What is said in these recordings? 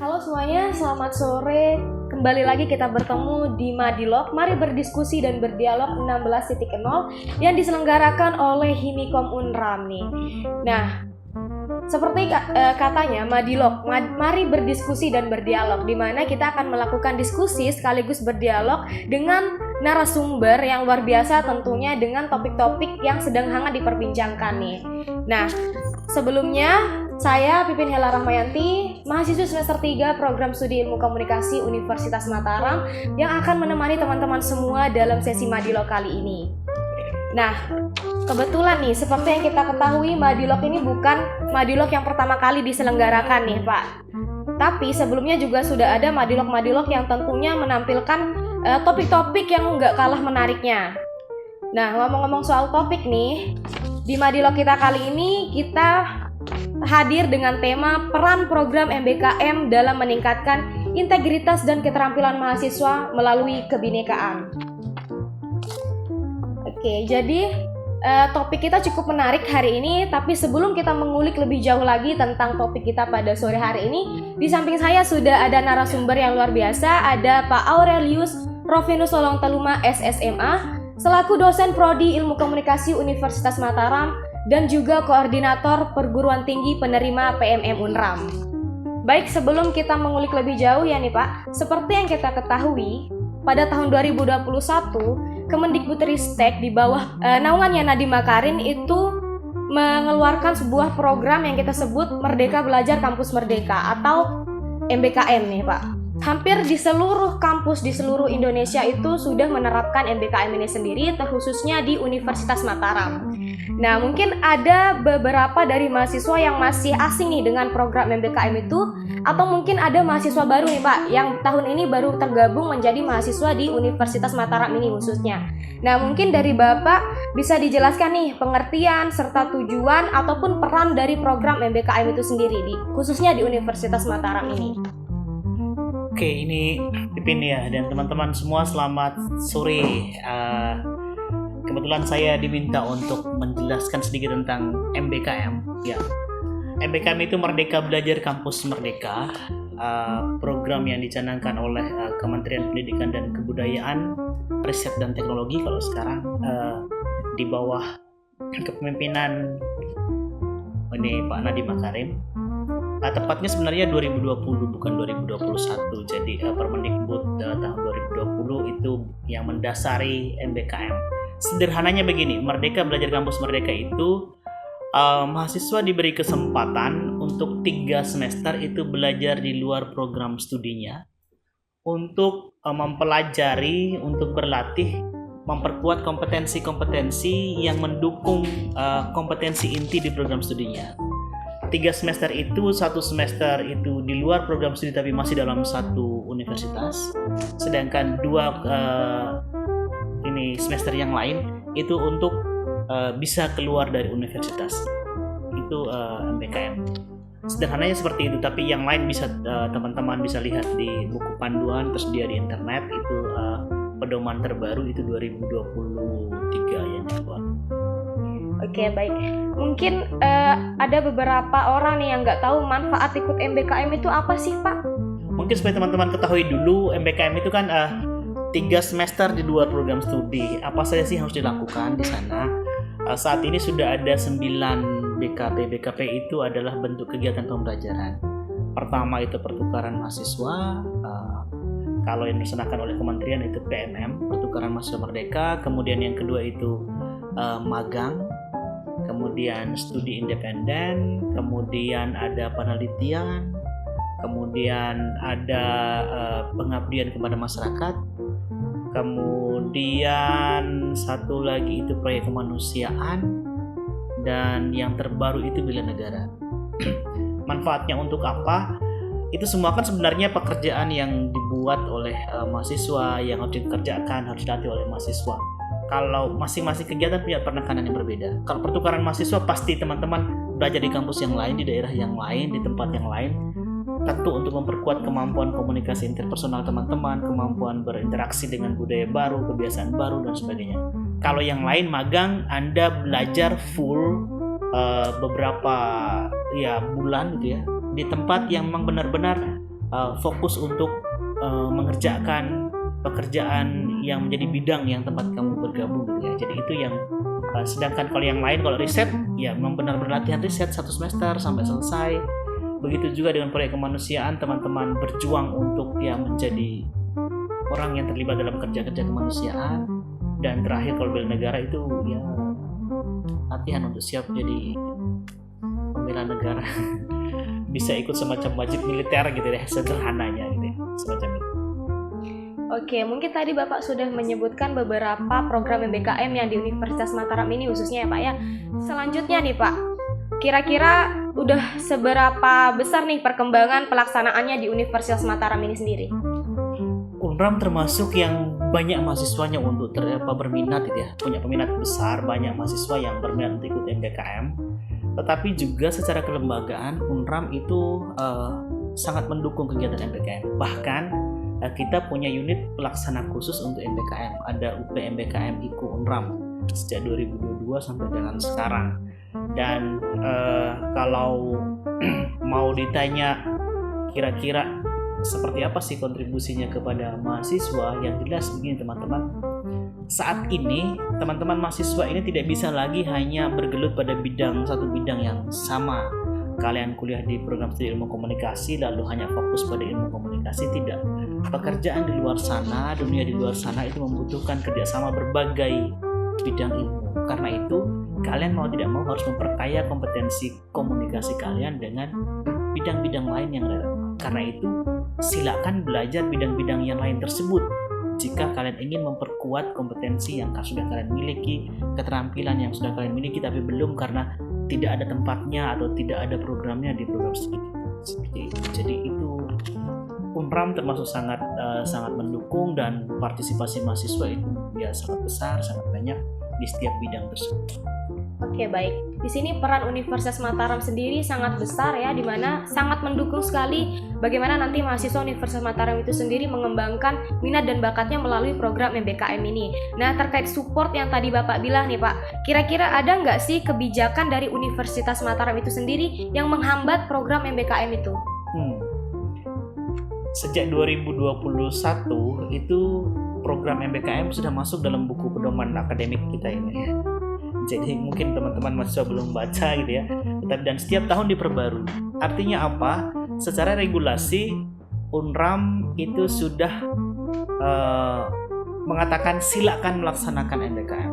Halo semuanya, selamat sore. Kembali lagi kita bertemu di Madilog. Mari berdiskusi dan berdialog 16.0 yang diselenggarakan oleh Himikom Unram nih. Nah, seperti katanya Madilog, mari berdiskusi dan berdialog, di mana kita akan melakukan diskusi sekaligus berdialog dengan narasumber yang luar biasa tentunya dengan topik-topik yang sedang hangat diperbincangkan nih. Nah, sebelumnya saya Pipin Hela Rahmayanti, mahasiswa semester 3 Program Studi Ilmu Komunikasi Universitas Mataram yang akan menemani teman-teman semua dalam sesi Madilog kali ini. Nah, kebetulan nih, seperti yang kita ketahui, Madilog ini bukan Madilog yang pertama kali diselenggarakan nih Pak. Tapi sebelumnya juga sudah ada Madilog-Madilog yang tentunya menampilkan topik-topik yang nggak kalah menariknya. Nah, ngomong-ngomong soal topik nih, di Madilog kita kali ini kita hadir dengan tema peran program MBKM dalam meningkatkan integritas dan keterampilan mahasiswa melalui kebinekaan. Oke, jadi topik kita cukup menarik hari ini, tapi sebelum kita mengulik lebih jauh lagi tentang topik kita pada sore hari ini, di samping saya sudah ada narasumber yang luar biasa, ada Pak Aurelius Rovinus Solongteluma SSMA, selaku dosen Prodi Ilmu Komunikasi Universitas Mataram, dan juga koordinator perguruan tinggi penerima PMM Unram. Baik, sebelum kita mengulik lebih jauh ya nih Pak, seperti yang kita ketahui, pada tahun 2021, Kemendikbudristek di bawah naungannya Nadiem Makarim itu mengeluarkan sebuah program yang kita sebut Merdeka Belajar Kampus Merdeka atau MBKM nih Pak. Hampir di seluruh kampus di seluruh Indonesia itu sudah menerapkan MBKM ini sendiri, terkhususnya di Universitas Mataram. Nah, mungkin ada beberapa dari mahasiswa yang masih asing nih dengan program MBKM itu, atau mungkin ada mahasiswa baru nih Pak, yang tahun ini baru tergabung menjadi mahasiswa di Universitas Mataram ini khususnya. Nah, mungkin dari Bapak bisa dijelaskan nih pengertian serta tujuan ataupun peran dari program MBKM itu sendiri, khususnya di Universitas Mataram ini. Oke, ini Pipin ya, dan teman-teman semua selamat sore. Kebetulan saya diminta untuk menjelaskan sedikit tentang MBKM. Ya, MBKM itu Merdeka Belajar Kampus Merdeka, program yang dicanangkan oleh Kementerian Pendidikan dan Kebudayaan, Riset dan Teknologi kalau sekarang, di bawah kepemimpinan ini Pak Nadiem Makarim. Tepatnya sebenarnya 2020 bukan 2021. Jadi Permendikbud tahun 2020 itu yang mendasari MBKM. Sederhananya begini, Merdeka Belajar Kampus Merdeka itu mahasiswa diberi kesempatan untuk 3 semester itu belajar di luar program studinya untuk mempelajari, untuk berlatih, memperkuat kompetensi-kompetensi yang mendukung kompetensi inti di program studinya. 3 semester itu, 1 semester itu di luar program studi tapi masih dalam satu universitas, sedangkan 2 semester yang lain itu untuk bisa keluar dari universitas. Itu MBKM. Sederhananya seperti itu, tapi yang lain bisa teman-teman bisa lihat di buku panduan tersedia di internet. Itu pedoman terbaru itu 2023 yang keluar. Oke, baik. Mungkin ada beberapa orang nih yang nggak tahu manfaat ikut MBKM itu apa sih Pak? Mungkin supaya teman-teman ketahui dulu, MBKM itu kan 3 semester di luar program studi. Apa saja sih harus dilakukan di sana? Saat ini sudah ada 9 BKP. BKP itu adalah bentuk kegiatan pembelajaran. Pertama itu pertukaran mahasiswa. Kalau yang dilaksanakan oleh kementerian itu PMM, pertukaran mahasiswa merdeka. Kemudian yang kedua itu magang. Kemudian studi independen, kemudian ada penelitian, kemudian ada pengabdian kepada masyarakat, kemudian satu lagi itu proyek kemanusiaan, dan yang terbaru itu bela negara. Manfaatnya untuk apa? Itu semua kan sebenarnya pekerjaan yang dibuat oleh mahasiswa, yang harus dikerjakan, harus dilatih oleh mahasiswa. Kalau masing-masing kegiatan punya penekanan yang berbeda. Kalau pertukaran mahasiswa pasti teman-teman belajar di kampus yang lain, di daerah yang lain, di tempat yang lain. Tentu untuk memperkuat kemampuan komunikasi interpersonal teman-teman, kemampuan berinteraksi dengan budaya baru, kebiasaan baru, dan sebagainya. Kalau yang lain magang, Anda belajar full beberapa bulan gitu ya, di tempat yang memang benar-benar fokus untuk mengerjakan pekerjaan yang menjadi bidang yang tempat kamu bergabung gitu ya. Jadi itu yang sedangkan kalau yang lain, kalau riset ya memang benar-benar latihan riset 1 semester sampai selesai. Begitu juga dengan proyek kemanusiaan, teman-teman berjuang untuk ya menjadi orang yang terlibat dalam kerja-kerja kemanusiaan. Dan terakhir kalau bela negara itu ya latihan untuk siap jadi pembela negara. Bisa ikut semacam wajib militer gitu ya, sederhananya gitu ya, semacam itu. Oke, mungkin tadi Bapak sudah menyebutkan beberapa program MBKM yang di Universitas Mataram ini khususnya ya Pak ya. Selanjutnya nih Pak, kira-kira udah seberapa besar nih perkembangan pelaksanaannya di Universitas Mataram ini sendiri? UNRAM termasuk yang banyak mahasiswanya untuk berminat gitu ya, punya peminat besar, banyak mahasiswa yang berminat untuk ikut MBKM. Tetapi juga secara kelembagaan UNRAM itu sangat mendukung kegiatan MBKM. Bahkan kita punya unit pelaksana khusus untuk MBKM. Ada UP MBKM IKU UNRAM sejak 2022 sampai dengan sekarang. Dan kalau mau ditanya kira-kira seperti apa sih kontribusinya kepada mahasiswa, yang jelas begini teman-teman. Saat ini teman-teman mahasiswa ini tidak bisa lagi hanya bergelut pada satu bidang yang sama. Kalian kuliah di program studi ilmu komunikasi lalu hanya fokus pada ilmu komunikasi, tidak. Pekerjaan di luar sana, dunia di luar sana itu membutuhkan kerjasama berbagai bidang ilmu. Karena itu kalian mau tidak mau harus memperkaya kompetensi komunikasi kalian dengan bidang-bidang lain yang relevan. Karena itu silakan belajar bidang-bidang yang lain tersebut jika kalian ingin memperkuat kompetensi yang sudah kalian miliki, keterampilan yang sudah kalian miliki tapi belum karena tidak ada tempatnya atau tidak ada programnya di program studi kita. Seperti itu. Jadi itu UNRAM termasuk sangat mendukung, dan partisipasi mahasiswa itu ya sangat besar, sangat banyak di setiap bidang tersebut. Oke, baik. Di sini peran Universitas Mataram sendiri sangat besar ya, di mana sangat mendukung sekali bagaimana nanti mahasiswa Universitas Mataram itu sendiri mengembangkan minat dan bakatnya melalui program MBKM ini. Nah, terkait support yang tadi Bapak bilang nih Pak, kira-kira ada nggak sih kebijakan dari Universitas Mataram itu sendiri yang menghambat program MBKM itu? Sejak 2021 itu program MBKM sudah masuk dalam buku pedoman akademik kita ini ya. Jadi mungkin teman-teman mahasiswa belum baca gitu ya, dan setiap tahun diperbarui. Artinya apa? Secara regulasi UNRAM itu sudah mengatakan silakan melaksanakan MBKM.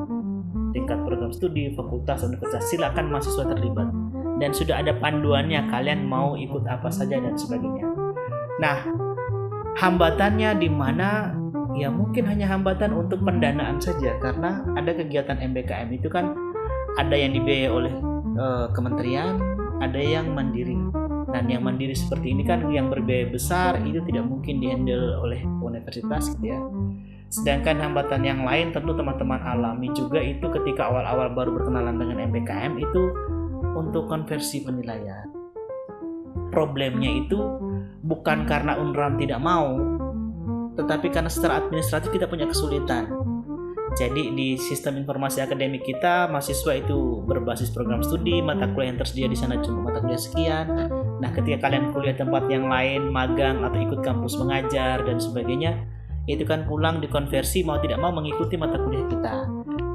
Tingkat program studi, fakultas, universitas, silakan mahasiswa terlibat. Dan sudah ada panduannya, kalian mau ikut apa saja dan sebagainya. Nah, hambatannya di mana? Ya mungkin hanya hambatan untuk pendanaan saja, karena ada kegiatan MBKM itu kan ada yang dibiayai oleh kementerian, ada yang mandiri. Dan yang mandiri seperti ini kan yang berbiaya besar itu tidak mungkin dihandle oleh universitas gitu ya. Sedangkan hambatan yang lain tentu teman-teman alami juga itu ketika awal-awal baru berkenalan dengan MBKM itu untuk konversi penilaian. Problemnya itu bukan karena UNRAM tidak mau, tetapi karena secara administratif kita punya kesulitan. Jadi di sistem informasi akademik kita, mahasiswa itu berbasis program studi, mata kuliah yang tersedia di sana cuma mata kuliah sekian. Nah, ketika kalian kuliah tempat yang lain, magang atau ikut kampus mengajar dan sebagainya, itu kan pulang dikonversi mau tidak mau mengikuti mata kuliah kita.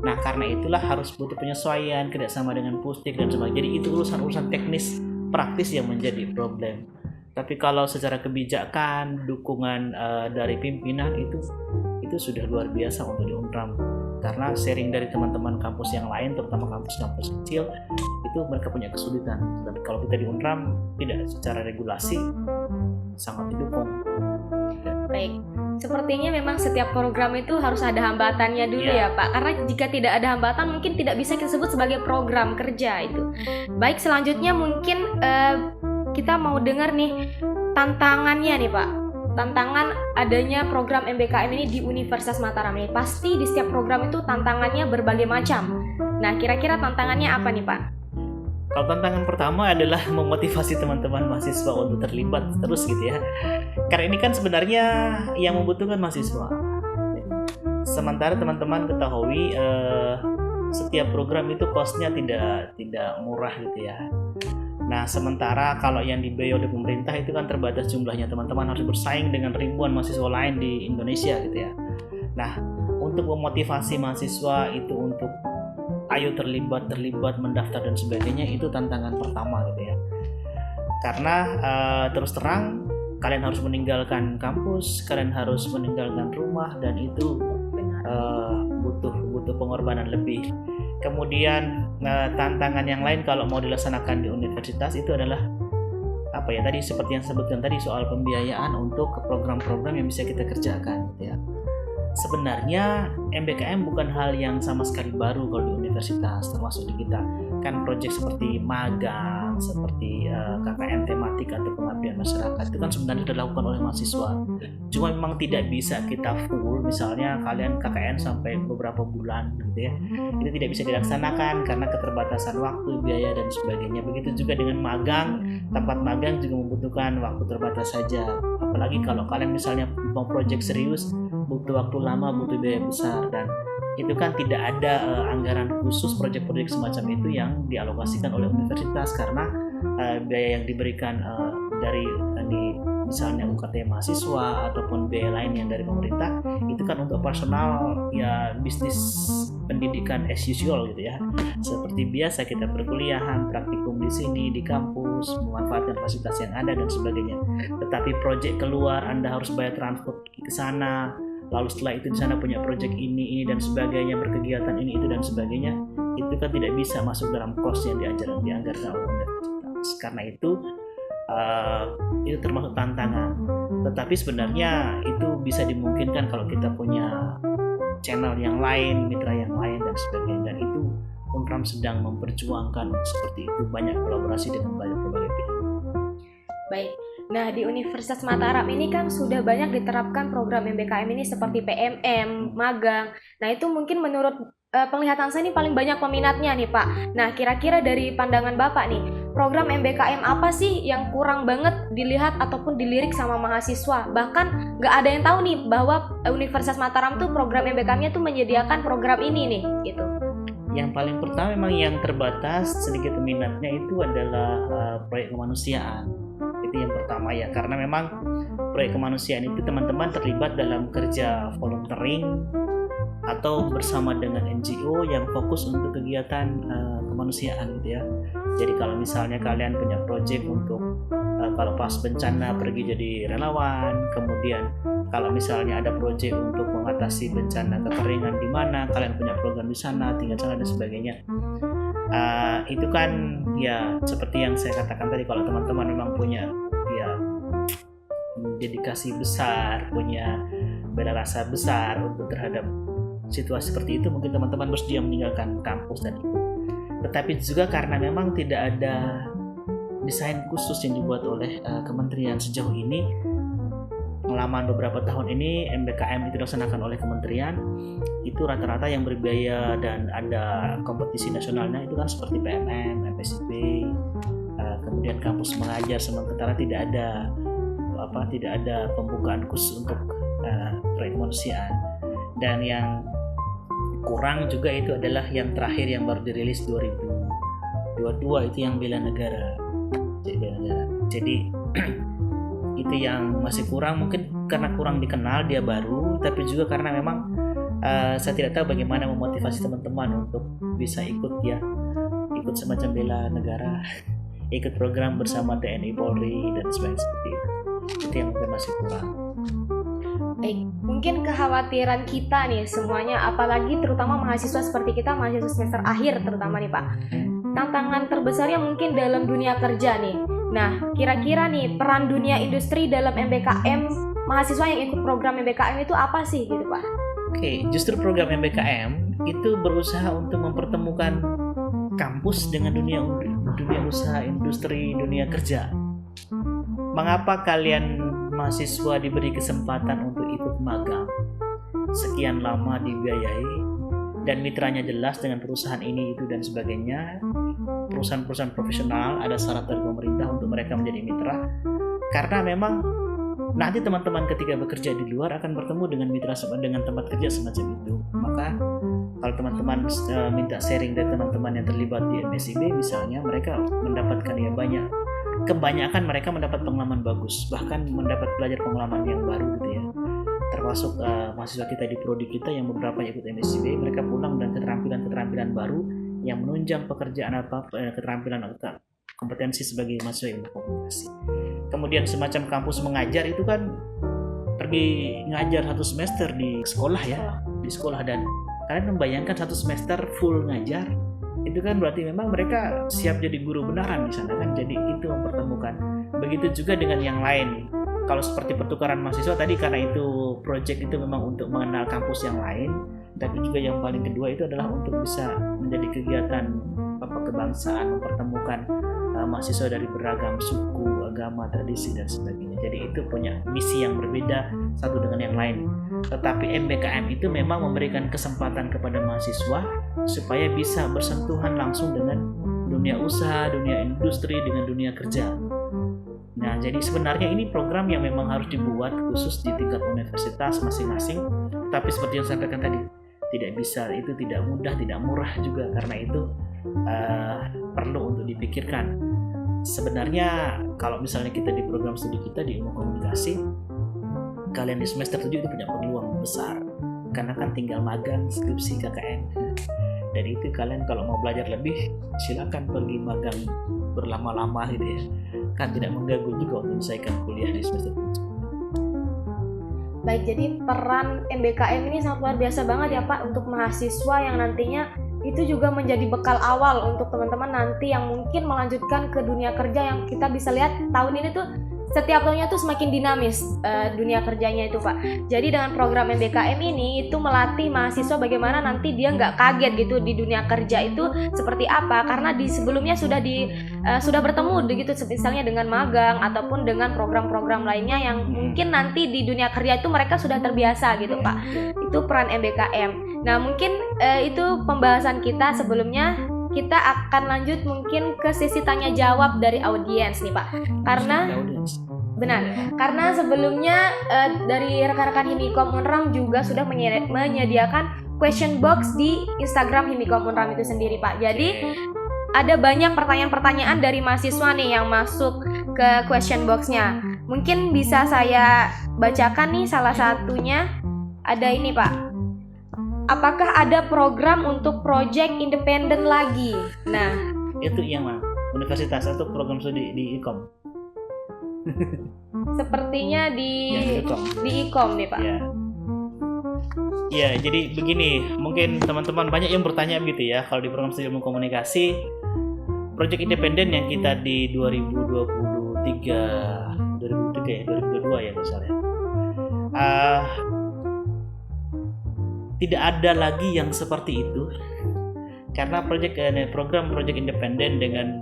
Nah, karena itulah harus butuh penyesuaian, kerjasama dengan pusdik dan sebagainya. Jadi itu urusan teknis praktis yang menjadi problem. Tapi kalau secara kebijakan, dukungan dari pimpinan itu sudah luar biasa untuk di UNRAM. Karena sharing dari teman-teman kampus yang lain, terutama kampus-kampus kecil, itu mereka punya kesulitan. Tapi kalau kita di UNRAM, tidak, secara regulasi sangat didukung. Baik, sepertinya memang setiap program itu harus ada hambatannya dulu ya Pak. Karena jika tidak ada hambatan mungkin tidak bisa disebut sebagai program kerja itu. Baik, selanjutnya mungkin kita mau dengar nih tantangannya nih Pak. Tantangan adanya program MBKM ini di Universitas Mataram nih. Pasti di setiap program itu tantangannya berbagai macam. Nah, kira-kira tantangannya apa nih Pak? Kalau tantangan pertama adalah memotivasi teman-teman mahasiswa untuk terlibat terus gitu ya. Karena ini kan sebenarnya yang membutuhkan mahasiswa. Sementara teman-teman ketahui setiap program itu cost-nya tidak murah gitu ya. Nah, sementara kalau yang dibiayai oleh pemerintah itu kan terbatas jumlahnya, teman-teman harus bersaing dengan ribuan mahasiswa lain di Indonesia gitu ya. Nah, untuk memotivasi mahasiswa itu untuk ayo terlibat, mendaftar dan sebagainya, itu tantangan pertama gitu ya. Karena terus terang kalian harus meninggalkan kampus, kalian harus meninggalkan rumah, dan itu butuh pengorbanan lebih. Kemudian tantangan yang lain kalau mau dilaksanakan di universitas itu adalah apa ya, tadi seperti yang sebutkan tadi soal pembiayaan untuk program-program yang bisa kita kerjakan gitu ya. Sebenarnya MBKM bukan hal yang sama sekali baru kalau di universitas, termasuk di kita kan proyek seperti magang, seperti KKN tematik atau pengabdian masyarakat itu kan sebenarnya dilakukan oleh mahasiswa. Cuma memang tidak bisa kita full, misalnya kalian KKN sampai beberapa bulan gitu ya, itu tidak bisa dilaksanakan karena keterbatasan waktu, biaya dan sebagainya. Begitu juga dengan magang, tempat magang juga membutuhkan waktu terbatas saja. Apalagi kalau kalian misalnya mau proyek serius, butuh waktu lama, butuh biaya besar, dan itu kan tidak ada anggaran khusus proyek-proyek semacam itu yang dialokasikan oleh universitas karena biaya yang diberikan dari misalnya UKT mahasiswa ataupun biaya lain yang dari pemerintah itu kan untuk personal ya, bisnis pendidikan as usual gitu ya, seperti biasa kita perkuliahan, praktikum di sini di kampus, memanfaatkan fasilitas yang ada dan sebagainya. Tetapi proyek keluar, Anda harus bayar transport ke sana, lalu setelah itu di sana punya proyek ini dan sebagainya, berkegiatan ini itu dan sebagainya, itu kan tidak bisa masuk dalam cost yang dianggarkan oleh universitas. Karena itu termasuk tantangan. Tetapi sebenarnya itu bisa dimungkinkan kalau kita punya channel yang lain, mitra yang lain dan sebagainya, dan itu Unram sedang memperjuangkan seperti itu, banyak kolaborasi dengan berbagai pihak. Baik. Nah, di Universitas Mataram ini kan sudah banyak diterapkan program MBKM ini seperti PMM, magang. Nah, itu mungkin menurut penglihatan saya ini paling banyak peminatnya nih, Pak. Nah, kira-kira dari pandangan Bapak nih, program MBKM apa sih yang kurang banget dilihat ataupun dilirik sama mahasiswa? Bahkan nggak ada yang tahu nih bahwa Universitas Mataram tuh program MBKM-nya tuh menyediakan program ini nih, gitu. Yang paling pertama memang yang terbatas sedikit peminatnya itu adalah proyek kemanusiaan. Itu yang pertama ya, karena memang proyek kemanusiaan itu teman-teman terlibat dalam kerja volunteering atau bersama dengan NGO yang fokus untuk kegiatan kemanusiaan gitu ya. Jadi kalau misalnya kalian punya proyek untuk kalau pas bencana pergi jadi relawan, kemudian kalau misalnya ada proyek untuk mengatasi bencana kekeringan di mana, kalian punya program di sana, tinggal sana dan sebagainya. Itu kan ya seperti yang saya katakan tadi, kalau teman-teman memang punya ya dedikasi besar, punya bela rasa besar untuk terhadap situasi seperti itu, mungkin teman-teman bersedia meninggalkan kampus dan ikut. Tetapi juga karena memang tidak ada desain khusus yang dibuat oleh kementerian sejauh ini, pengalaman beberapa tahun ini MBKM itu dilaksanakan oleh kementerian, itu rata-rata yang berbiaya dan ada kompetisi nasionalnya itu kan seperti PMM, MPSIP, kemudian kampus mengajar, sementara tidak ada pembukaan khusus untuk proyek kemanusiaan. Dan yang kurang juga itu adalah yang terakhir yang baru dirilis 2022 itu yang bela negara. Jadi itu yang masih kurang, mungkin karena kurang dikenal, dia baru, tapi juga karena memang saya tidak tahu bagaimana memotivasi teman-teman untuk bisa ikut semacam bela negara, ikut program bersama TNI Polri dan sebagainya seperti itu. Itu yang mungkin masih kurang. Baik, mungkin kekhawatiran kita nih semuanya, apalagi terutama mahasiswa seperti kita, mahasiswa semester akhir terutama nih Pak, tantangan terbesarnya mungkin dalam dunia kerja nih. Nah, kira-kira nih peran dunia industri dalam MBKM, mahasiswa yang ikut program MBKM itu apa sih gitu Pak? Oke, justru program MBKM itu berusaha untuk mempertemukan kampus dengan dunia usaha, industri, dunia kerja. Mengapa kalian mahasiswa diberi kesempatan untuk ikut magang, sekian lama dibiayai, dan mitranya jelas dengan perusahaan ini itu dan sebagainya, perusahaan-perusahaan profesional, ada syarat dari pemerintah untuk mereka menjadi mitra, karena memang nanti teman-teman ketika bekerja di luar akan bertemu dengan dengan tempat kerja semacam itu. Maka kalau teman-teman minta sharing dari teman-teman yang terlibat di MSIB misalnya, mereka mendapatkan kebanyakan mereka mendapat pengalaman bagus, bahkan mendapat belajar pengalaman yang baru gitu ya. Termasuk mahasiswa kita di prodi kita yang beberapa ikut MSIB, mereka pulang dengan keterampilan baru yang menunjang pekerjaan atau keterampilan atau kompetensi sebagai mahasiswa ilmu komunikasi. Kemudian semacam kampus mengajar itu kan pergi ngajar 1 semester di sekolah ya, di sekolah, dan kalian membayangkan 1 semester full ngajar itu kan berarti memang mereka siap jadi guru beneran di sana kan. Jadi itu mempertemukan. Begitu juga dengan yang lain. Kalau seperti pertukaran mahasiswa tadi, karena itu project itu memang untuk mengenal kampus yang lain, tapi juga yang paling kedua itu adalah untuk bisa menjadi kegiatan kebangsaan, mempertemukan mahasiswa dari beragam suku, agama, tradisi dan sebagainya. Jadi itu punya misi yang berbeda satu dengan yang lain. Tetapi MBKM itu memang memberikan kesempatan kepada mahasiswa supaya bisa bersentuhan langsung dengan dunia usaha, dunia industri, dengan dunia kerja. Nah, jadi sebenarnya ini program yang memang harus dibuat khusus di tingkat universitas masing-masing. Tapi seperti yang saya sampaikan tadi, tidak bisa, itu tidak mudah, tidak murah juga. Karena itu perlu untuk dipikirkan. Sebenarnya kalau misalnya kita di program studi kita di ilmu komunikasi, kalian di semester 7 itu punya peluang besar. Karena kan tinggal magang, skripsi, KKN. Dan itu kalian kalau mau belajar lebih, silakan pergi magang berlama-lama gitu ya. Kan tidak mengganggu juga untuk menyelesaikan kuliah di semester 7. Baik, jadi peran MBKM ini sangat luar biasa banget ya Pak untuk mahasiswa yang nantinya itu juga menjadi bekal awal untuk teman-teman nanti yang mungkin melanjutkan ke dunia kerja, yang kita bisa lihat tahun ini tuh setiap tahunnya tuh semakin dinamis dunia kerjanya itu Pak. Jadi dengan program MBKM ini itu melatih mahasiswa bagaimana nanti dia nggak kaget gitu di dunia kerja itu seperti apa, karena di sebelumnya sudah bertemu gitu misalnya dengan magang ataupun dengan program-program lainnya yang mungkin nanti di dunia kerja itu mereka sudah terbiasa gitu Pak. Itu peran MBKM. Nah mungkin itu pembahasan kita sebelumnya. Kita akan lanjut mungkin ke sesi tanya jawab dari audiens nih Pak. Karena sebelumnya dari rekan-rekan Himikom Unram juga sudah menyediakan question box di Instagram Himikom Unram itu sendiri Pak. Jadi ada banyak pertanyaan-pertanyaan dari mahasiswa nih yang masuk ke question box-nya. Mungkin bisa saya bacakan nih salah satunya. Ada ini Pak. Apakah ada program untuk project independen lagi? Nah, itu yang mana? Universitas atau program studi di IKOM? Sepertinya di IKOM nih Pak. Ya, jadi begini, mungkin teman-teman banyak yang bertanya gitu ya, kalau di program studi ilmu komunikasi, project independen yang kita di 2022 ya misalnya. Tidak ada lagi yang seperti itu, karena program project independen dengan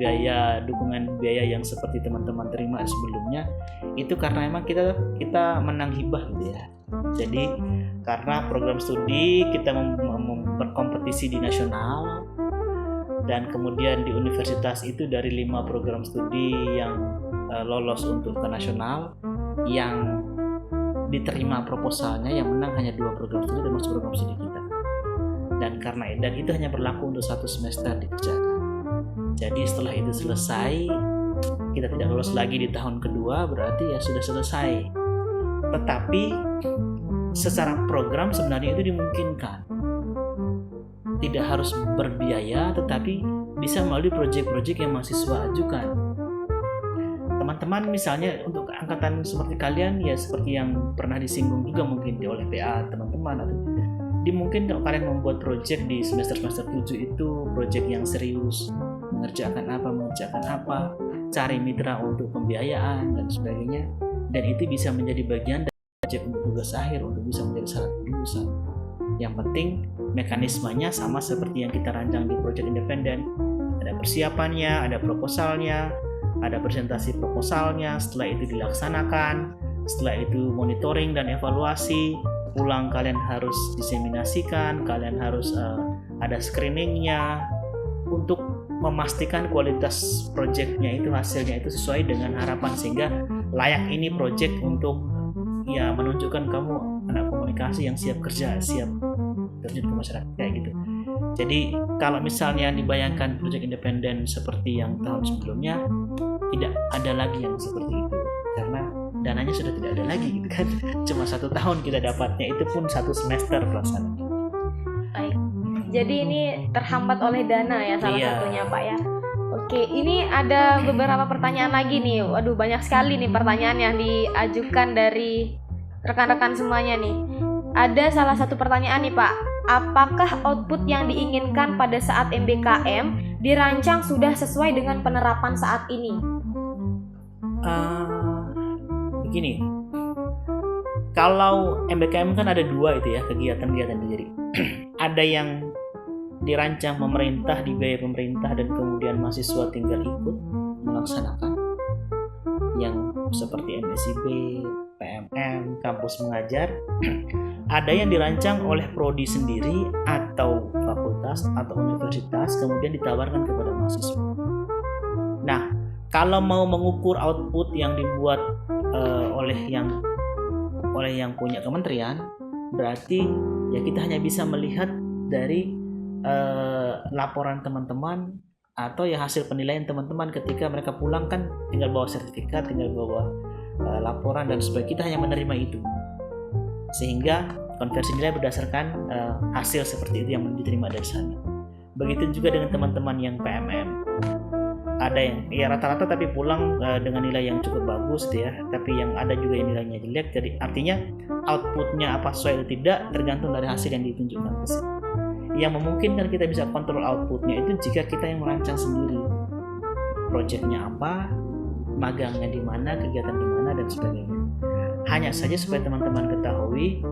dukungan biaya yang seperti teman-teman terima sebelumnya itu karena memang kita menang hibah gitu ya. Jadi karena program studi kita berkompetisi di nasional, dan kemudian di universitas itu dari 5 program studi yang lolos untuk ke nasional, yang diterima proposalnya yang menang hanya 2 program studi termasuk program studi kita. Dan itu hanya berlaku untuk 1 semester dikerjakan. Jadi setelah itu selesai, kita tidak lolos lagi di tahun kedua, berarti ya sudah selesai. Tetapi secara program sebenarnya itu dimungkinkan. Tidak harus berbiaya, tetapi bisa melalui proyek-proyek yang mahasiswa ajukan. Teman-teman misalnya untuk angkatan seperti kalian ya, seperti yang pernah disinggung juga mungkin oleh PA teman-teman, atau mungkin kalau kalian membuat project di semester 7 itu project yang serius, mengerjakan apa, cari mitra untuk pembiayaan dan sebagainya, dan itu bisa menjadi bagian dari project untuk tugas akhir untuk bisa menjadi syarat lulusan. Yang penting mekanismenya sama seperti yang kita rancang di project independen, ada persiapannya, ada proposalnya, ada presentasi proposalnya, setelah itu dilaksanakan, setelah itu monitoring dan evaluasi, pulang kalian harus diseminasikan, kalian harus ada screeningnya untuk memastikan kualitas proyeknya itu, hasilnya itu sesuai dengan harapan, sehingga layak ini proyek untuk ya menunjukkan kamu anak komunikasi yang siap kerja, siap terjun ke masyarakat kayak gitu. Jadi kalau misalnya dibayangkan proyek independen seperti yang tahun sebelumnya, tidak ada lagi yang seperti itu karena dananya sudah tidak ada lagi gitu kan. Cuma 1 tahun kita dapatnya, itu pun 1 semester pelaksanaan. Baik. Jadi ini terhambat oleh dana ya salah satunya Pak ya. Oke, ini ada beberapa pertanyaan lagi nih. Waduh, banyak sekali nih pertanyaan yang diajukan dari rekan-rekan semuanya nih. Ada salah satu pertanyaan nih Pak. Apakah output yang diinginkan pada saat MBKM dirancang sudah sesuai dengan penerapan saat ini? Begini, kalau MBKM kan ada 2 itu ya, kegiatan-kegiatan itu. Jadi ada yang dirancang pemerintah, dibiayai pemerintah, dan kemudian mahasiswa tinggal ikut melaksanakan, yang seperti MSIB, PMM, kampus mengajar. Ada yang dirancang oleh prodi sendiri atau fakultas atau universitas, kemudian ditawarkan kepada mahasiswa. Nah, kalau mau mengukur output yang dibuat oleh yang punya kementerian, berarti ya kita hanya bisa melihat dari laporan teman-teman atau ya hasil penilaian teman-teman ketika mereka pulang, kan tinggal bawa sertifikat, tinggal bawa laporan dan sebagainya. Kita hanya menerima itu, sehingga konversi nilai berdasarkan hasil seperti itu yang diterima dari sana. Begitu juga dengan teman-teman yang PMM. Ada yang ya rata-rata tapi pulang dengan nilai yang cukup bagus ya, tapi yang ada juga yang nilainya jelek. Jadi artinya outputnya apa sesuai atau tidak tergantung dari hasil yang ditunjukkan. Yang memungkinkan kita bisa kontrol outputnya itu jika kita yang merancang sendiri proyeknya apa, magangnya di mana, kegiatan di mana, dan sebagainya. Hanya saja supaya teman-teman ketahui,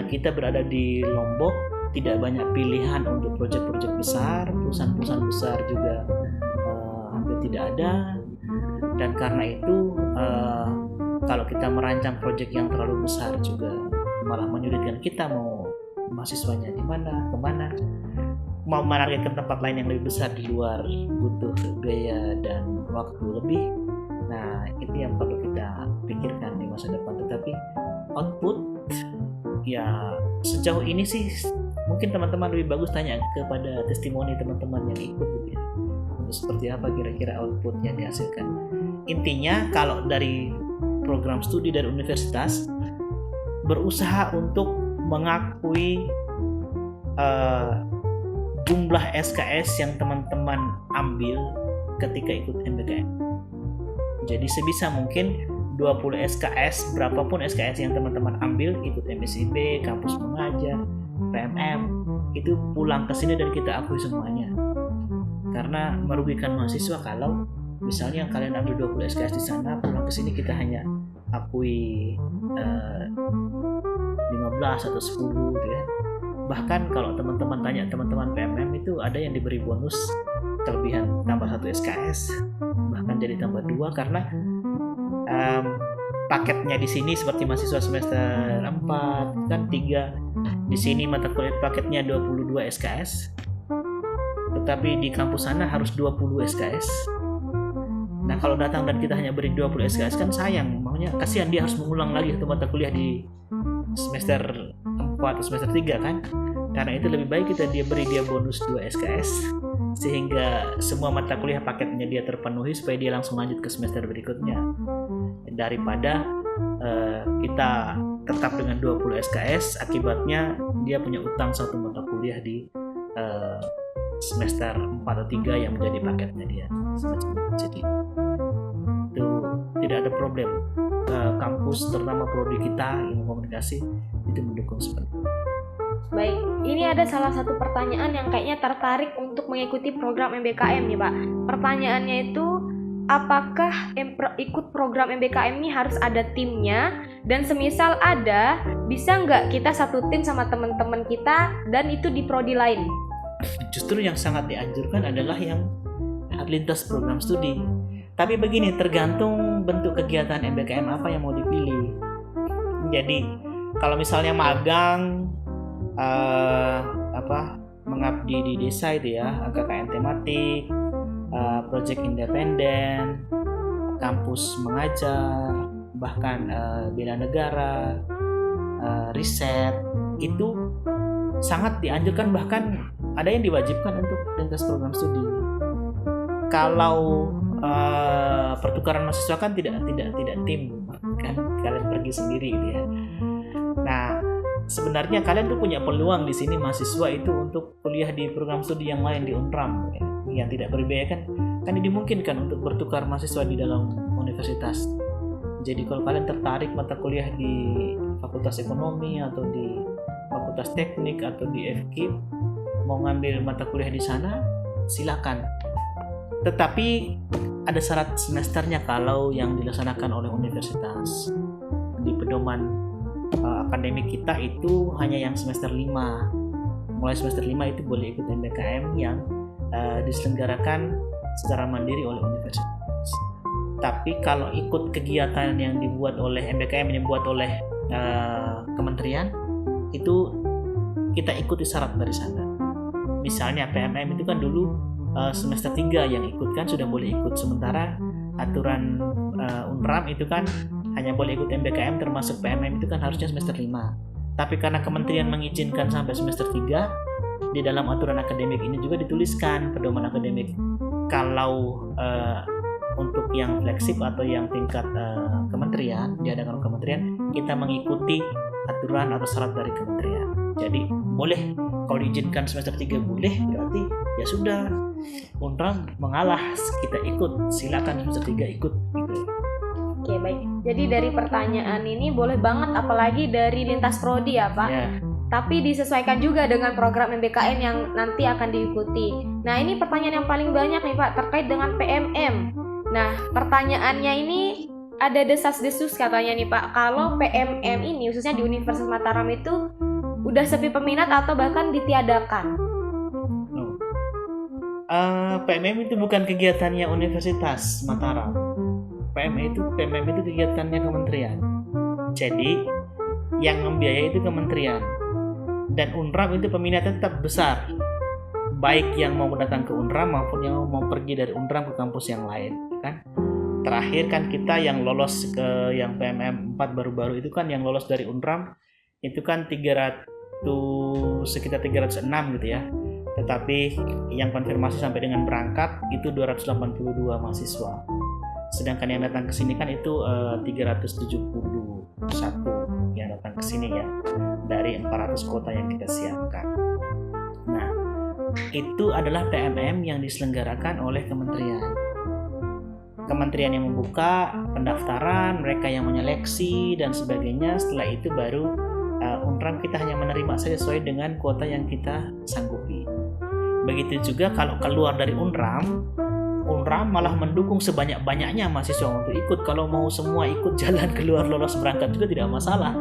kita berada di Lombok, tidak banyak pilihan untuk proyek-proyek besar, perusahaan-perusahaan besar juga hampir tidak ada, dan karena itu kalau kita merancang proyek yang terlalu besar juga malah menyulitkan kita. Mau mahasiswanya di mana, kemana, mau menargetkan tempat lain yang lebih besar di luar, butuh biaya dan waktu lebih. Nah, itu yang perlu kita pikirkan di masa depan. Tetapi output ya sejauh ini sih mungkin teman-teman lebih bagus tanya kepada testimoni teman-teman yang ikut gitu ya, seperti apa kira-kira output yang dihasilkan. Intinya kalau dari program studi dari universitas berusaha untuk mengakui jumlah SKS yang teman-teman ambil ketika ikut MBKM. Jadi sebisa mungkin 20 SKS, berapapun SKS yang teman-teman ambil, ikut MSIB, kampus mengajar, PMM, itu pulang ke sini dan kita akui semuanya. Karena merugikan mahasiswa kalau misalnya kalian ambil 20 SKS di sana, pulang ke sini kita hanya akui 15 atau 10 gitu ya. Bahkan kalau teman-teman tanya teman-teman PMM itu ada yang diberi bonus kelebihan tambah 1 SKS, bahkan jadi tambah 2 karena paketnya di sini seperti mahasiswa semester 4 kan 3, di sini mata kuliah paketnya 22 SKS, tetapi di kampus sana harus 20 SKS. Nah, kalau datang dan kita hanya beri 20 SKS kan sayang, maunya kasihan dia harus mengulang lagi satu mata kuliah di semester 4 atau semester 3 kan. Karena itu lebih baik dia beri bonus 2 SKS sehingga semua mata kuliah paketnya dia terpenuhi supaya dia langsung lanjut ke semester berikutnya, daripada kita tetap dengan 20 SKS akibatnya dia punya utang satu mata kuliah di semester 4 atau 3 yang menjadi paketnya dia semacam itu. Jadi itu tidak ada problem. Kampus terutama prodi kita ilmu komunikasi itu mendukung seperti itu. Baik, ini ada salah satu pertanyaan yang kayaknya tertarik untuk mengikuti program MBKM nih Pak. Pertanyaannya itu, apakah ikut program MBKM ini harus ada timnya? Dan semisal ada, bisa nggak kita satu tim sama teman-teman kita dan itu di prodi lain? Justru yang sangat dianjurkan adalah yang lintas program studi. Tapi begini, tergantung bentuk kegiatan MBKM apa yang mau dipilih. Jadi kalau misalnya magang, mengabdi di desa itu ya, KKN tematik, proyek independen, kampus mengajar, bahkan bela negara, riset, itu sangat dianjurkan, bahkan ada yang diwajibkan untuk lintas program studi. Kalau pertukaran mahasiswa kan tidak tim, kan kalian pergi sendiri gitu ya. Nah, sebenarnya kalian tuh punya peluang di sini mahasiswa itu untuk kuliah di program studi yang lain di Unram ya, yang tidak berbiaya kan dimungkinkan untuk bertukar mahasiswa di dalam universitas. Jadi kalau kalian tertarik mata kuliah di Fakultas Ekonomi atau di Fakultas Teknik atau di FKIP, mau ngambil mata kuliah di sana, silakan. Tetapi ada syarat semesternya kalau yang dilaksanakan oleh universitas. Di pedoman akademik kita itu hanya yang semester 5. Mulai semester 5 itu boleh ikut MBKM yang diselenggarakan secara mandiri oleh universitas. Tapi kalau ikut kegiatan yang dibuat oleh MBKM yang dibuat oleh kementerian, itu kita ikuti syarat dari sana. Misalnya PMM itu kan dulu semester 3 yang ikut kan sudah boleh ikut, sementara aturan Unram itu kan hanya boleh ikut MBKM termasuk PMM itu kan harusnya semester 5. Tapi karena kementerian mengizinkan sampai semester 3, di dalam aturan akademik ini juga dituliskan pedoman akademik kalau untuk yang fleksib atau yang tingkat kementerian, diadakan kementerian, kita mengikuti aturan atau syarat dari kementerian. Jadi boleh, kalau diizinkan semester 3 boleh, berarti ya sudah, Unram mengalah, kita ikut, silakan semester 3 ikut gitu. Oke, baik. Jadi dari pertanyaan ini boleh banget, apalagi dari lintas prodi ya Pak. Ya. Tapi disesuaikan juga dengan program MBKM yang nanti akan diikuti. Nah, ini pertanyaan yang paling banyak nih Pak, terkait dengan PMM. Nah, pertanyaannya ini ada desas-desus katanya nih Pak, kalau PMM ini khususnya di Universitas Mataram itu udah sepi peminat atau bahkan ditiadakan. PMM itu bukan kegiatannya Universitas Mataram. PMM itu kegiatannya kementerian. Jadi yang membiayai itu kementerian. Dan Unram itu peminatnya tetap besar. Baik yang mau datang ke Unram maupun yang mau pergi dari Unram ke kampus yang lain, kan? Terakhir kan kita yang lolos ke yang PMM 4 baru-baru itu kan yang lolos dari Unram itu kan sekitar 306 gitu ya. Tetapi yang konfirmasi sampai dengan berangkat itu 282 mahasiswa. Sedangkan yang datang ke sini kan itu 371 yang datang ke sini ya, dari 400 kota yang kita siapkan. Nah, itu adalah PMM yang diselenggarakan oleh kementerian. Kementerian yang membuka pendaftaran, mereka yang menyeleksi dan sebagainya. Setelah itu baru Unram kita hanya menerima saja sesuai dengan kuota yang kita sanggupi. Begitu juga kalau keluar dari Unram malah mendukung sebanyak-banyaknya mahasiswa untuk ikut. Kalau mau semua ikut jalan keluar lolos berangkat juga tidak masalah.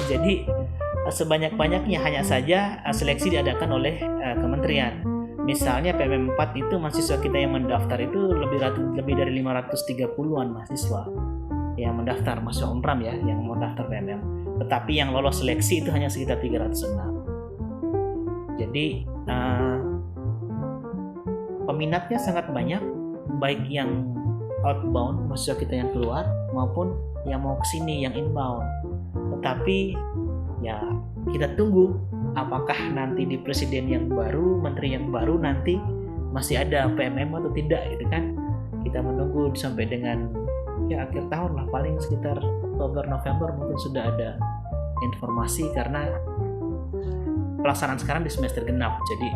Jadi sebanyak-banyaknya, hanya saja seleksi diadakan oleh kementerian. Misalnya PMM 4 itu mahasiswa kita yang mendaftar itu lebih dari 530-an mahasiswa yang mendaftar, mahasiswa Unram ya, yang mendaftar PMM. Tetapi yang lolos seleksi itu hanya sekitar 306. Jadi peminatnya sangat banyak, baik yang outbound, mahasiswa kita yang keluar, maupun yang mau kesini, yang inbound. Tetapi ya kita tunggu apakah nanti di presiden yang baru, menteri yang baru nanti masih ada PMM atau tidak gitu kan. Kita menunggu sampai dengan ya akhir tahun lah, paling sekitar Oktober November mungkin sudah ada informasi, karena pelaksanaan sekarang di semester genap, jadi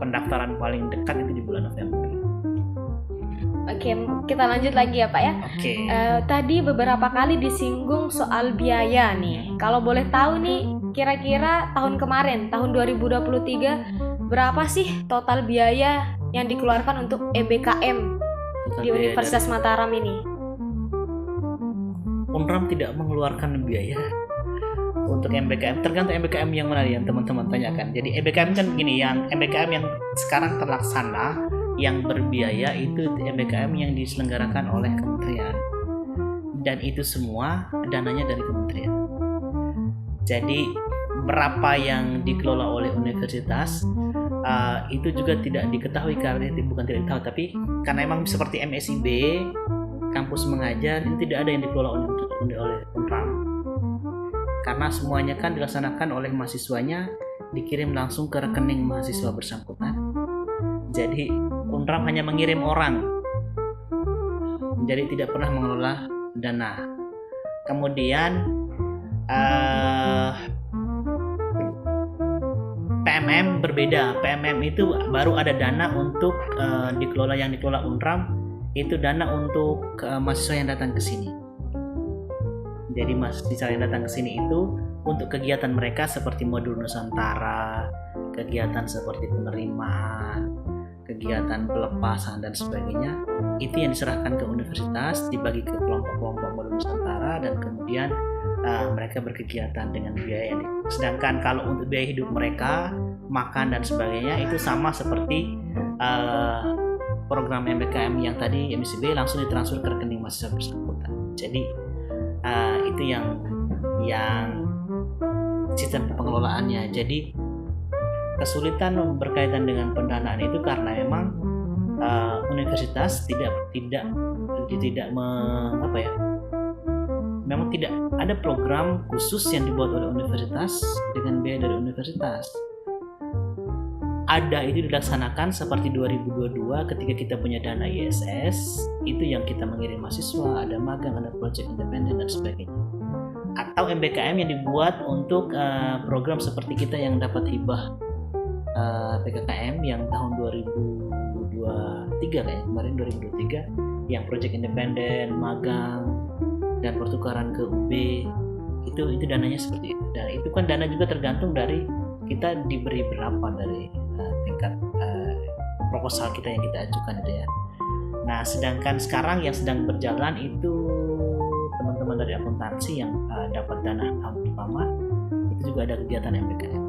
pendaftaran paling dekat itu di bulan November. Oke, kita lanjut lagi ya Pak ya. Oke. Tadi beberapa kali disinggung soal biaya nih. Kalau boleh tahu nih, kira-kira tahun kemarin, tahun 2023, berapa sih total biaya yang dikeluarkan untuk MBKM di Universitas Mataram ini? Unram tidak mengeluarkan biaya untuk MBKM, tergantung MBKM yang mana yang teman-teman tanyakan. Jadi MBKM kan begini, yang MBKM yang sekarang terlaksana yang berbiaya itu MBKM yang diselenggarakan oleh kementerian, dan itu semua dananya dari kementerian. Jadi berapa yang dikelola oleh universitas itu juga tidak diketahui, karena itu bukan tidak diketahui, tapi karena memang seperti MSIB, kampus mengajar, itu tidak ada yang dikelola oleh oleh UNRAM. Karena semuanya kan dilaksanakan oleh mahasiswanya, dikirim langsung ke rekening mahasiswa bersangkutan. Jadi UNRAM hanya mengirim orang, jadi tidak pernah mengelola dana. Kemudian PMM berbeda. PMM itu baru ada dana untuk yang dikelola UNRAM, itu dana untuk mahasiswa yang datang ke sini. Jadi mahasiswa yang datang ke sini itu untuk kegiatan mereka seperti modul Nusantara, kegiatan seperti penerimaan, kegiatan pelepasan dan sebagainya, itu yang diserahkan ke universitas, dibagi ke kelompok-kelompok modul Nusantara, dan kemudian mereka berkegiatan dengan biaya yang sedangkan kalau untuk biaya hidup mereka, makan dan sebagainya, itu sama seperti program MBKM yang tadi MSIB, langsung ditransfer ke rekening mahasiswa bersangkutan. Jadi itu yang sistem pengelolaannya. Jadi kesulitan berkaitan dengan pendanaan itu karena memang universitas memang tidak ada program khusus yang dibuat oleh universitas dengan biaya dari universitas. Ada, itu dilaksanakan seperti 2022 ketika kita punya dana ISS, itu yang kita mengirim mahasiswa, ada magang, ada project independen dan sebagainya. Atau MBKM yang dibuat untuk program seperti kita yang dapat hibah PKKM yang tahun 2023 kayaknya, kemarin 2023, yang project independen, magang, dan pertukaran ke UB, itu dananya seperti itu. Dan itu kan dana juga tergantung dari kita diberi berapa dari tingkat proposal kita yang kita ajukan itu ya. Nah, sedangkan sekarang yang sedang berjalan itu teman-teman dari akuntansi yang dapat dana tahun pertama, itu juga ada kegiatan MBKM,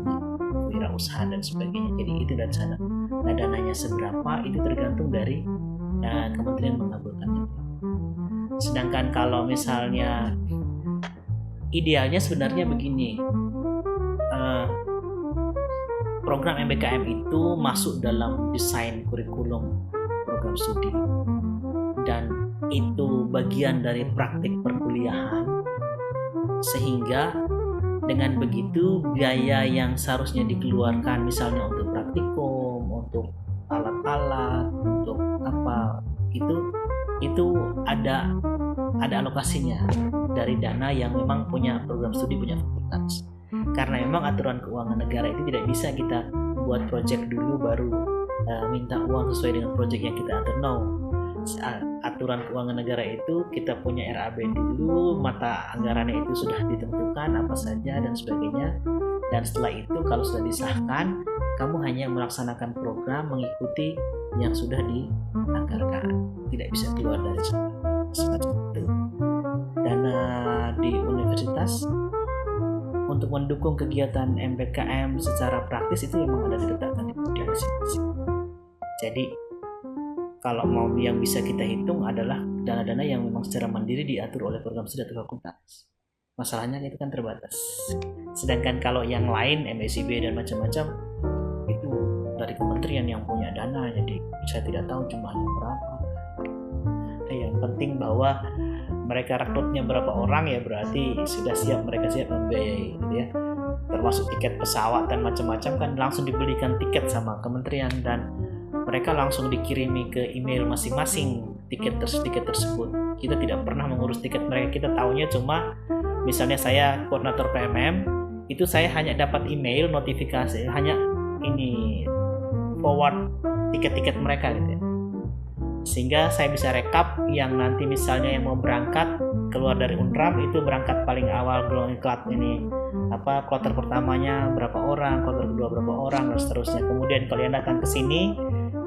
wirausaha dan sebagainya. Jadi itu dari sana. Nah, dananya seberapa itu tergantung dari kementerian mengabulkannya. Sedangkan kalau misalnya idealnya sebenarnya begini, program MBKM itu masuk dalam desain kurikulum program studi, dan itu bagian dari praktik perkuliahan, sehingga dengan begitu biaya yang seharusnya dikeluarkan misalnya untuk praktikum, untuk alat-alat, untuk apa, itu ada alokasinya dari dana yang memang punya program studi, punya fakultas. Karena memang aturan keuangan negara itu tidak bisa kita buat project dulu baru minta uang sesuai dengan project yang kita atur. No, aturan keuangan negara itu kita punya RAB dulu, mata anggarannya itu sudah ditentukan apa saja dan sebagainya, dan setelah itu kalau sudah disahkan, kamu hanya melaksanakan program mengikuti yang sudah dianggarkan, tidak bisa keluar dari semacam itu. Dana di universitas untuk mendukung kegiatan MBKM secara praktis itu memang ada diletakkan di masing-masing. Jadi kalau mau yang bisa kita hitung adalah dana-dana yang memang secara mandiri diatur oleh program studi atau fakultas. Masalahnya itu kan terbatas. Sedangkan kalau yang lain MSIB dan macam-macam itu dari kementerian yang punya dana, jadi saya tidak tahu jumlahnya berapa. Yang penting bahwa mereka rekrutnya berapa orang, ya berarti sudah mereka siap membiayai gitu ya. Termasuk tiket pesawat dan macam-macam kan langsung dibelikan tiket sama kementerian, dan mereka langsung dikirimi ke email masing-masing tiket tersebut. Kita tidak pernah mengurus tiket mereka, kita taunya cuma misalnya saya koordinator PMM, itu saya hanya dapat email notifikasi, hanya ini forward tiket-tiket mereka gitu ya. Sehingga saya bisa rekap yang nanti misalnya yang mau berangkat keluar dari UNRAM itu berangkat paling awal kloter pertamanya berapa orang, kloter kedua berapa orang, dan seterusnya. Kemudian kalau yang datang ke sini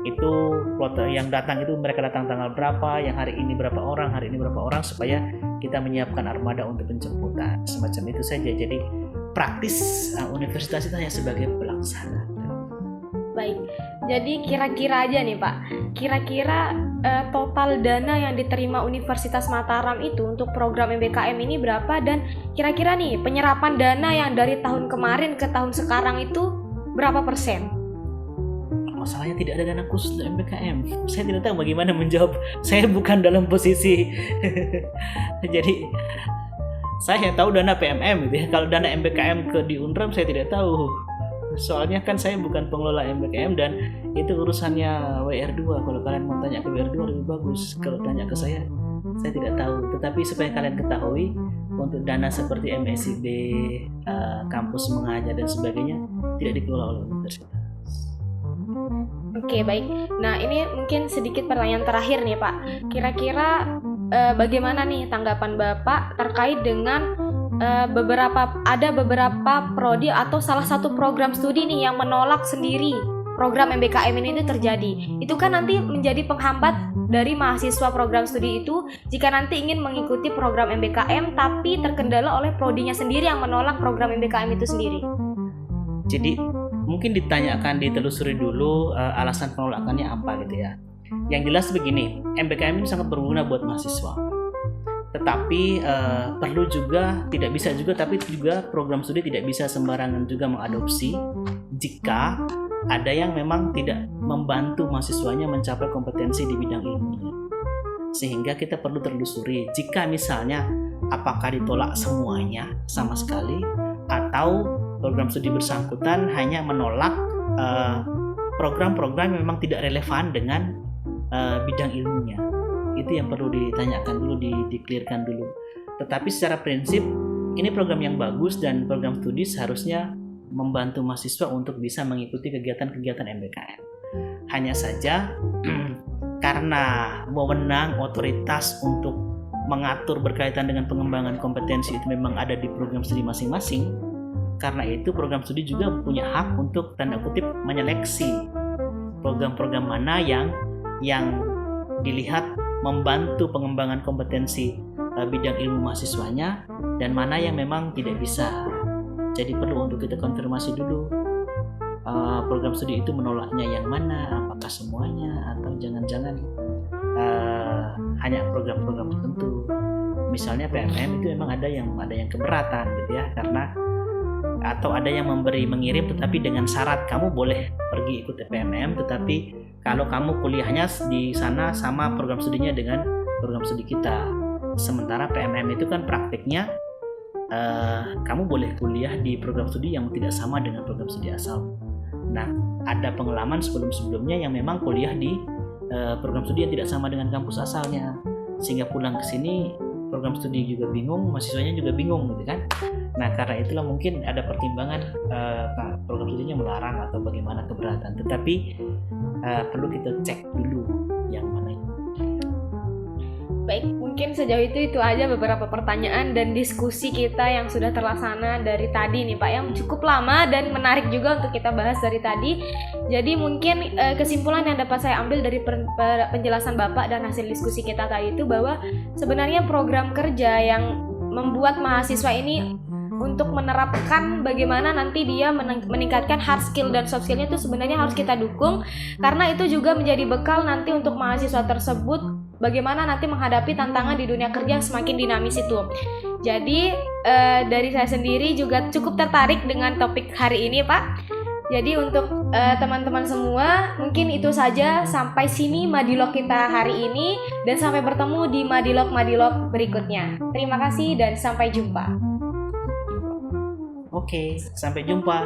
itu kloter yang datang itu mereka datang tanggal berapa, yang hari ini berapa orang, supaya kita menyiapkan armada untuk penjemputan, semacam itu saja. Jadi praktis universitas itu hanya sebagai pelaksana. Baik, jadi kira-kira aja nih Pak, kira-kira total dana yang diterima Universitas Mataram itu untuk program MBKM ini berapa, dan kira-kira nih penyerapan dana yang dari tahun kemarin ke tahun sekarang itu berapa persen? Masalahnya tidak ada dana khusus untuk MBKM. Saya tidak tahu bagaimana menjawab. Saya bukan dalam posisi jadi Saya tahu dana PMM gitu ya. Kalau dana MBKM di Unram saya tidak tahu. Soalnya kan saya bukan pengelola MBKM dan itu urusannya WR2. Kalau kalian mau tanya ke WR2 lebih bagus. Kalau tanya ke saya tidak tahu. Tetapi supaya kalian ketahui, untuk dana seperti MSIB, kampus mengajar dan sebagainya tidak dikelola oleh universitas. Oke, baik. Nah, ini mungkin sedikit pertanyaan terakhir nih, Pak. Kira-kira bagaimana nih tanggapan Bapak terkait dengan ada beberapa prodi atau salah satu program studi nih yang menolak sendiri program MBKM ini terjadi. Itu kan nanti menjadi penghambat dari mahasiswa program studi itu jika nanti ingin mengikuti program MBKM tapi terkendala oleh prodinya sendiri yang menolak program MBKM itu sendiri. Jadi mungkin ditelusuri dulu alasan penolakannya apa gitu ya. Yang jelas begini, MBKM ini sangat berguna buat mahasiswa. Tetapi perlu juga, tidak bisa juga, tapi juga program studi tidak bisa sembarangan juga mengadopsi jika ada yang memang tidak membantu mahasiswanya mencapai kompetensi di bidang ilmunya. Sehingga kita perlu telusuri jika misalnya apakah ditolak semuanya sama sekali atau program studi bersangkutan hanya menolak program-program yang memang tidak relevan dengan bidang ilmunya. Itu yang perlu ditanyakan dulu, di-clearkan dulu. Tetapi secara prinsip ini program yang bagus dan program studi seharusnya membantu mahasiswa untuk bisa mengikuti kegiatan-kegiatan MBKM. Hanya saja karena wewenang otoritas untuk mengatur berkaitan dengan pengembangan kompetensi itu memang ada di program studi masing-masing. Karena itu program studi juga punya hak untuk tanda kutip menyeleksi program-program mana yang dilihat membantu pengembangan kompetensi bidang ilmu mahasiswanya dan mana yang memang tidak bisa. Jadi perlu untuk kita konfirmasi dulu program studi itu menolaknya yang mana, apakah semuanya atau jangan-jangan hanya program-program tertentu. Misalnya PMM itu memang ada yang keberatan gitu ya, karena atau ada yang mengirim tetapi dengan syarat kamu boleh pergi ikut PMM, tetapi kalau kamu kuliahnya di sana sama program studinya dengan program studi kita. Sementara PMM itu kan praktiknya kamu boleh kuliah di program studi yang tidak sama dengan program studi asal. Nah, ada pengalaman sebelum-sebelumnya yang memang kuliah di program studi yang tidak sama dengan kampus asalnya, sehingga pulang ke sini program studi juga bingung, mahasiswanya juga bingung gitu kan. Nah, karena itulah mungkin ada pertimbangan program studinya melarang atau bagaimana keberatan. Tetapi perlu kita cek dulu yang mana. Baik, mungkin sejauh itu aja beberapa pertanyaan dan diskusi kita yang sudah terlaksana dari tadi nih Pak, yang cukup lama dan menarik juga untuk kita bahas dari tadi. Jadi mungkin kesimpulan yang dapat saya ambil dari penjelasan Bapak dan hasil diskusi kita tadi itu bahwa sebenarnya program kerja yang membuat mahasiswa ini untuk menerapkan bagaimana nanti dia meningkatkan hard skill dan soft skillnya itu sebenarnya harus kita dukung, karena itu juga menjadi bekal nanti untuk mahasiswa tersebut bagaimana nanti menghadapi tantangan di dunia kerja yang semakin dinamis itu. Jadi dari saya sendiri juga cukup tertarik dengan topik hari ini Pak. Jadi untuk teman-teman semua mungkin itu saja, sampai sini Madilog kita hari ini dan sampai bertemu di Madilog berikutnya. Terima kasih dan sampai jumpa. Oke, sampai jumpa.